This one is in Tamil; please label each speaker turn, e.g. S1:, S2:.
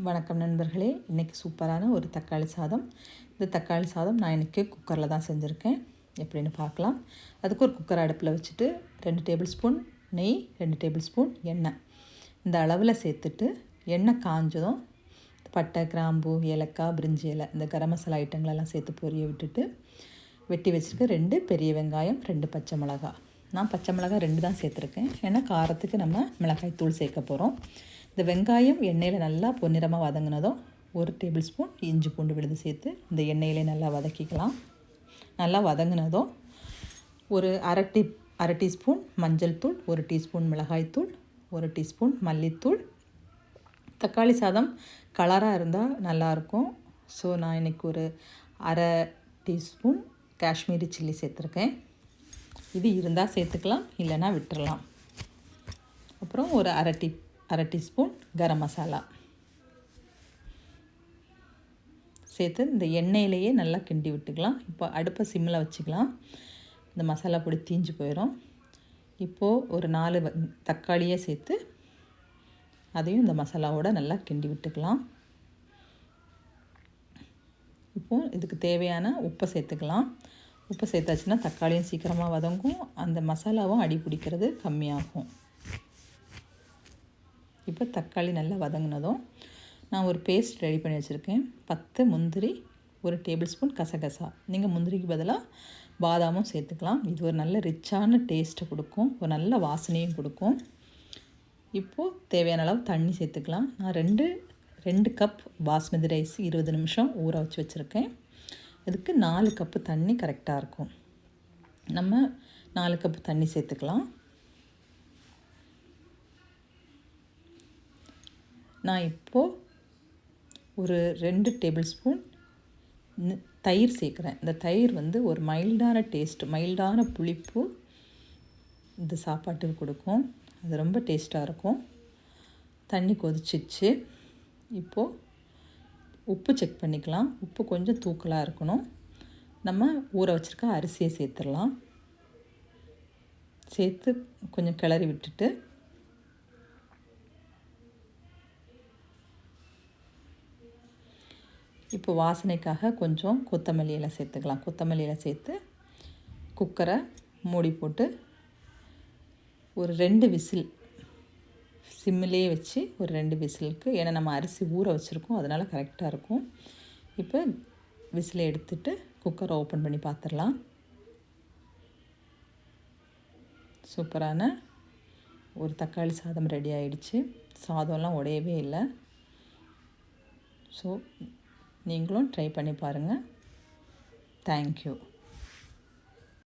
S1: வணக்கம் நண்பர்களே, இன்றைக்கி சூப்பரான ஒரு தக்காளி சாதம். இந்த தக்காளி சாதம் நான் இன்றைக்கி குக்கரில் தான் செஞ்சுருக்கேன். எப்படின்னு பார்க்கலாம். அதுக்கு ஒரு குக்கர் அடுப்பில் வச்சுட்டு 2 டேபிள் ஸ்பூன் நெய், 2 டேபிள் ஸ்பூன் எண்ணெய் இந்த அளவில் சேர்த்துட்டு எண்ணெய் காஞ்சதும் பட்டை, கிராம்பு, ஏலக்காய், பிரிஞ்சி இலை, இந்த கரம் மசாலா ஐட்டங்களெல்லாம் சேர்த்து பொரிய விட்டுட்டு வெட்டி வச்சுருக்க 2 பெரிய வெங்காயம், 2 பச்சை மிளகாய். நான் பச்சை மிளகாய் 2 தான் சேர்த்துருக்கேன். ஏன்னா காரத்துக்கு நம்ம மிளகாய் தூள் சேர்க்க போகிறோம். இந்த வெங்காயம் எண்ணெயில் நல்லா பொன்னிறமாக வதங்கினதும் 1 டேபிள் ஸ்பூன் இஞ்சி பூண்டு விழுது சேர்த்து இந்த எண்ணெயிலே நல்லா வதக்கிக்கலாம். நல்லா வதங்கினதும் ஒரு அரை டீஸ்பூன் மஞ்சள் தூள், 1 டீஸ்பூன் மிளகாய்த்தூள், 1 டீஸ்பூன் மல்லித்தூள். தக்காளி சாதம் கலராக இருந்தால் நல்லாயிருக்கும். ஸோ நான் இன்றைக்கி ஒரு அரை டீஸ்பூன் காஷ்மீரி சில்லி சேர்த்துருக்கேன். இது இருந்தால் சேர்த்துக்கலாம், இல்லைன்னா விட்டுறலாம். அப்புறம் ஒரு அரை டீஸ்பூன் கரம் மசாலா சேர்த்து இந்த எண்ணெயிலேயே நல்லா கிண்டி விட்டுக்கலாம். இப்போ அடுப்பை சிம்மில் வச்சுக்கலாம். இந்த மசாலா பொடி தீஞ்சு போயிடும். இப்போது ஒரு 4 தக்காளியை சேர்த்து அதையும் இந்த மசாலாவோட நல்லா கிண்டி விட்டுக்கலாம். இப்போது இதுக்கு தேவையான உப்பை சேர்த்துக்கலாம். உப்பு சேர்த்தாச்சுன்னா தக்காளியும் சீக்கிரமாக வதங்கும், அந்த மசாலாவும் அடி பிடிக்கிறது கம்மியாகும். இப்போ தக்காளி நல்லா வதங்கினதும் நான் ஒரு பேஸ்ட் ரெடி பண்ணி வச்சுருக்கேன். 10 முந்திரி, 1 டேபிள் ஸ்பூன் கசகசா. நீங்கள் முந்திரிக்கு பதிலாக பாதாமும் சேர்த்துக்கலாம். இது ஒரு நல்ல ரிச்சான டேஸ்ட்டை கொடுக்கும், ஒரு நல்ல வாசனையும் கொடுக்கும். இப்போது தேவையான அளவு தண்ணி சேர்த்துக்கலாம். நான் 2 கப் பாஸ்மதி ரைஸ் 20 நிமிஷம் ஊற வச்சு வச்சுருக்கேன். இதுக்கு 4 கப்பு தண்ணி கரெக்டாக இருக்கும். நம்ம 4 கப்பு தண்ணி சேர்த்துக்கலாம். நான் இப்போது ஒரு 2 டேபிள் ஸ்பூன் தயிர் சேர்க்குறேன். இந்த தயிர் ஒரு மைல்டான டேஸ்ட், மைல்டான புளிப்பு இந்த சாப்பாட்டுக்கு கொடுக்கும். அது ரொம்ப டேஸ்ட்டாக இருக்கும். தண்ணி கொதிச்சிச்சு. இப்போது உப்பு செக் பண்ணிக்கலாம். உப்பு கொஞ்சம் தூக்கலாக இருக்கணும். நம்ம ஊற வச்சுருக்க அரிசியை சேர்த்துடலாம். சேர்த்து கொஞ்சம் கிளறி விட்டுட்டு இப்போ வாசனைக்காக கொஞ்சம் கொத்தமல்லி இலை சேர்த்துக்கலாம். கொத்தமல்லி இலை சேர்த்து குக்கரை மூடி போட்டு ஒரு 2 விசில் சிம்மிலே வச்சு ஒரு 2 விசிலுக்கு, ஏன்னா நம்ம அரிசி ஊற வச்சுருக்கோம், அதனால் கரெக்டாக இருக்கும். இப்போ விசிலை எடுத்துட்டு குக்கரை ஓப்பன் பண்ணி பார்த்துடலாம். சூப்பரான ஒரு தக்காளி சாதம் ரெடி ஆகிடுச்சு. சாதம்லாம் உடையவே இல்லை. ஸோ நீங்களும் ட்ரை பண்ணி பாருங்கள். தேங்க்யூ.